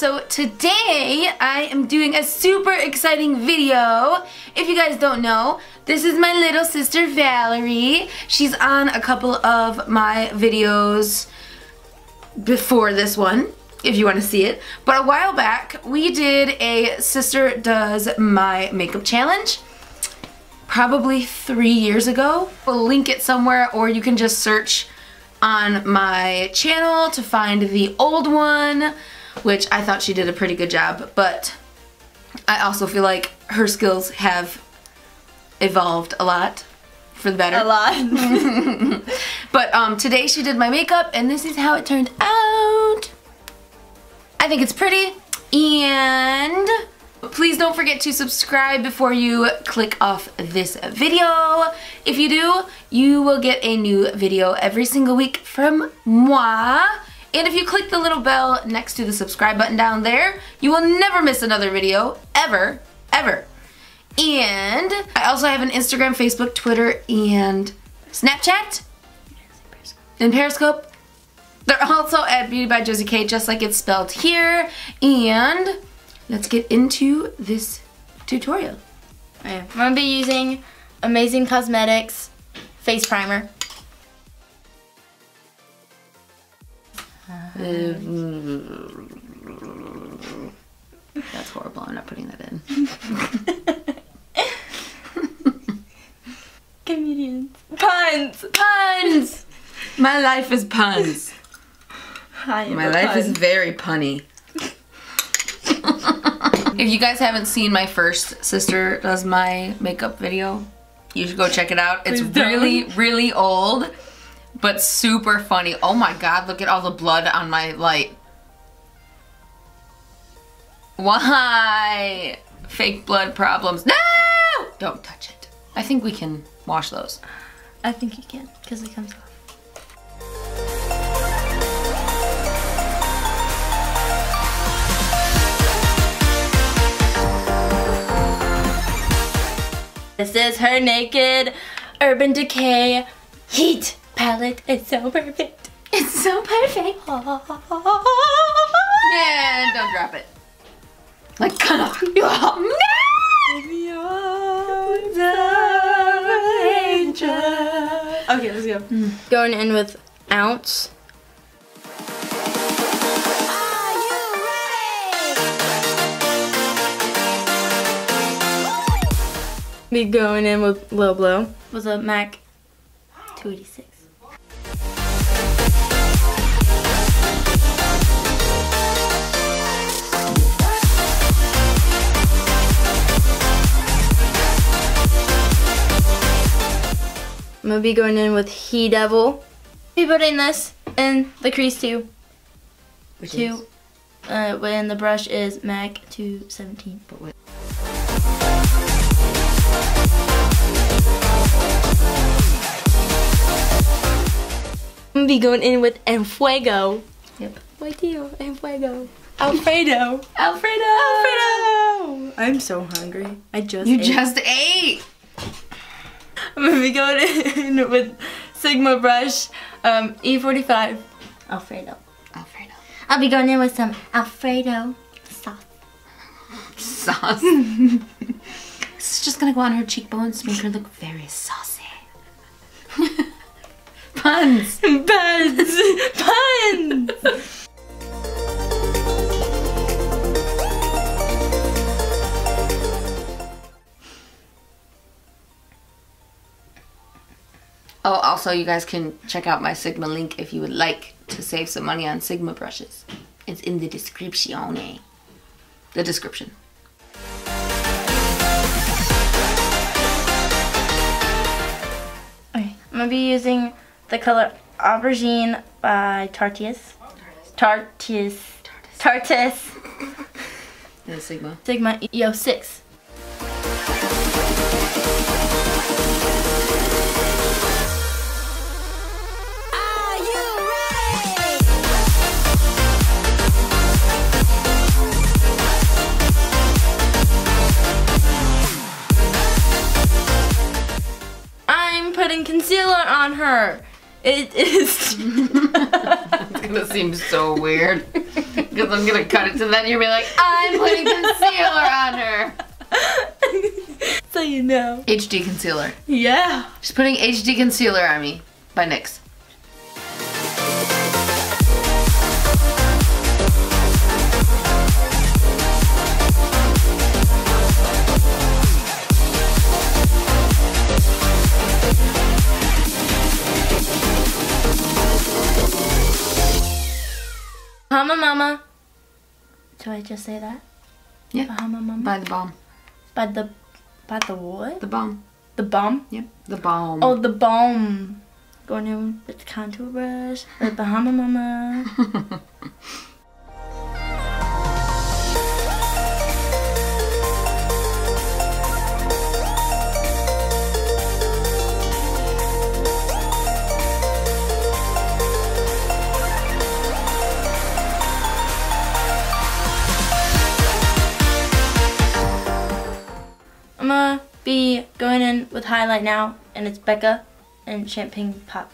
So today I am doing a super exciting video. If you guys don't know, this is my little sister Valerie. She's on a couple of my videos before this one, if you want to see it. But a while back, we did a Sister Does My Makeup Challenge. Probably 3 years ago. We'll link it somewhere, or you can just search on my channel to find the old one, which I thought she did a pretty good job, but I also feel like her skills have evolved a lot for the better. A lot. But today she did my makeup, and this is how it turned out. I think it's pretty, and please don't forget to subscribe before you click off this video. If you do, you will get a new video every single week from moi. And if you click the little bell next to the subscribe button down there, you will never miss another video, ever, ever. And I also have an Instagram, Facebook, Twitter, and Snapchat, and Periscope. They're also at Beautybyjosiek, just like it's spelled here. And let's get into this tutorial. Okay, I'm going to be using Amazing Cosmetics face primer. That's horrible. I'm not putting that in. Comedians. Puns! Puns! My life is puns. My life is very punny. If you guys haven't seen my first Sister Does My Makeup video, you should go check it out. It's really, really old, but super funny. Oh my god, look at all the blood on my light. Why? Fake blood problems. No! Don't touch it. I think we can wash those. I think you can, because it comes off. This is her Naked Urban Decay Heat palette. It's so perfect. It's so perfect. And don't drop it. Like, come on. No! Okay, let's go. Going in with Ounce. Be going in with Low Blow with a MAC 286. I'm gonna be going in with He Devil. Be putting this in the crease too. When the brush is MAC 217. But wait. I'm gonna be going in with Enfuego. Yep. My deal, Enfuego. Alfredo. Alfredo. Alfredo. I'm so hungry. I just ate. You just ate. I'm gonna be going in with Sigma brush, E45. Alfredo. Alfredo. I'll be going in with some Alfredo sauce. Sauce. It's just gonna go on her cheekbones to make her look very saucy. Puns! Puns! Puns! Oh, also you guys can check out my Sigma link if you would like to save some money on Sigma brushes. It's in the description. The description. Okay, I'm gonna be using the color Aubergine by Tarteus. The Sigma. Sigma EO6. Putting concealer on her. It is. It's gonna seem so weird because because I'm gonna cut it, so then you're gonna be like, I'm putting concealer on her. So you know. HD concealer. Yeah. She's putting HD concealer on me by NYX. Bahama Mama. Do I just say that? Yeah. Bahama Mama. By the bomb. By the what? The bomb. The bomb? Yep. The bomb. Oh, the bomb. Going in with the contour brush. Like Bahama Mama. I'm gonna be going in with highlight now, and it's Becca and Champagne Pop.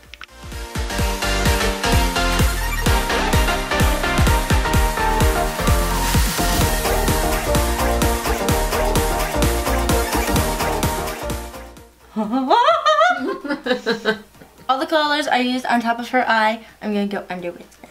All the colors I used on top of her eye, I'm gonna go under with now.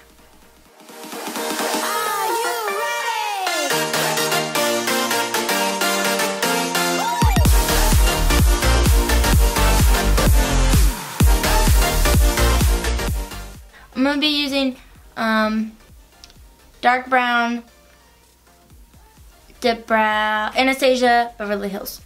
I'm gonna be using dark brown, dip brow, Anastasia, Beverly Hills.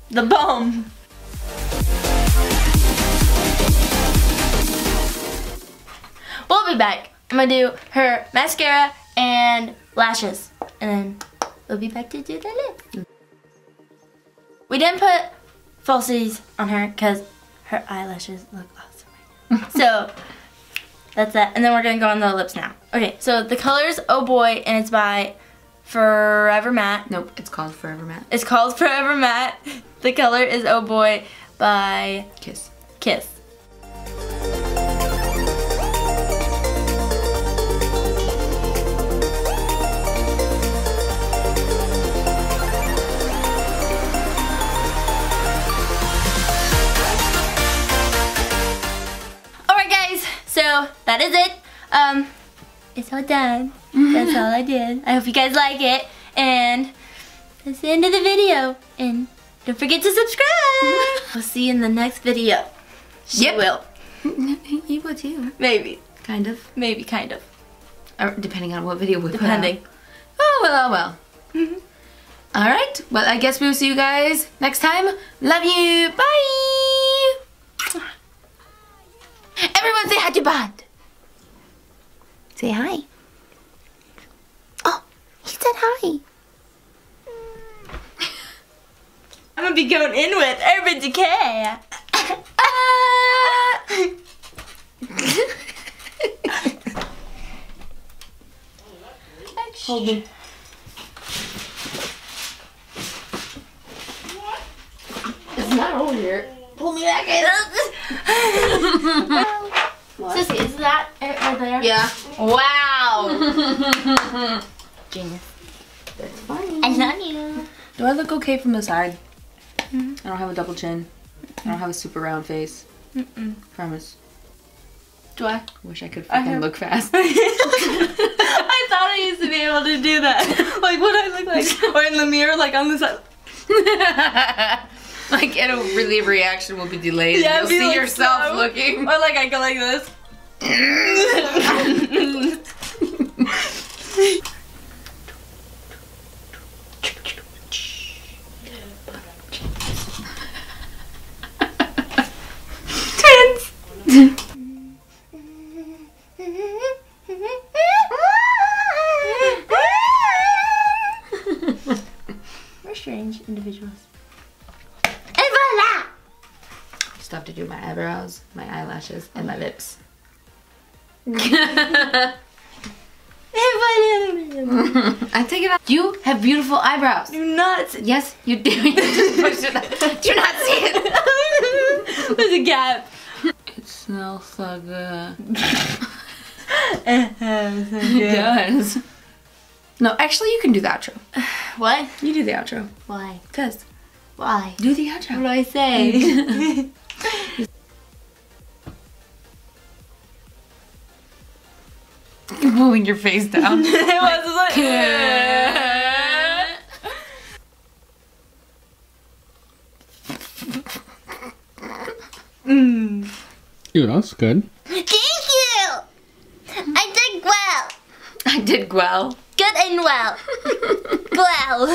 The bomb. We'll be back. I'm gonna do her mascara and lashes, and then we'll be back to do the lip. We didn't put falsies on her because her eyelashes look awesome. So that's that, and then we're gonna go on the lips now. Okay, so the color's Oh Boy, and it's by Forever Matte. Nope, it's called Forever Matte. It's called Forever Matte. The color is Oh Boy by Kiss. Kiss. Alright guys, so that is it. It's all done. That's all I did. I hope you guys like it. And that's the end of the video. And don't forget to subscribe. We'll see you in the next video. She will. You will too. Maybe. Kind of. Maybe, kind of. Or depending on what video we put Depending. out. Oh, well, oh, well. Alright, well, I guess we'll see you guys next time. Love you. Bye. Everyone say hi to Bond. Say hi. Oh, he said hi. I'm gonna be going in with Urban Decay. Hold me. It's not over here. Pull me back in. Sissy, is that it right there? Yeah. Wow. Genius. That's funny. I love you. Do I look okay from the side? I don't have a double chin. I don't have a super round face. Promise. Do I? Wish I could fucking look fast. I thought I used to be able to do that. Like what I look like. Or in the mirror, like on the side. Like, it'll really, reaction will be delayed. Yeah, You'll see like yourself so. looking. Or like I go like this. Twins! We're strange individuals. And voila! Still have to do my eyebrows, my eyelashes, and my lips. I take it off. You have beautiful eyebrows. Do not. Yes, you do. You just push it up. Do not see it. There's a gap. It smells so good. It does. No, actually, you can do the outro. What? You do the outro. Why? Cause. Why? Do the outro. What do I say? You're pulling your face down. It was like. Ew, that's good. Thank you! I did well. I did well. Good and well. Well.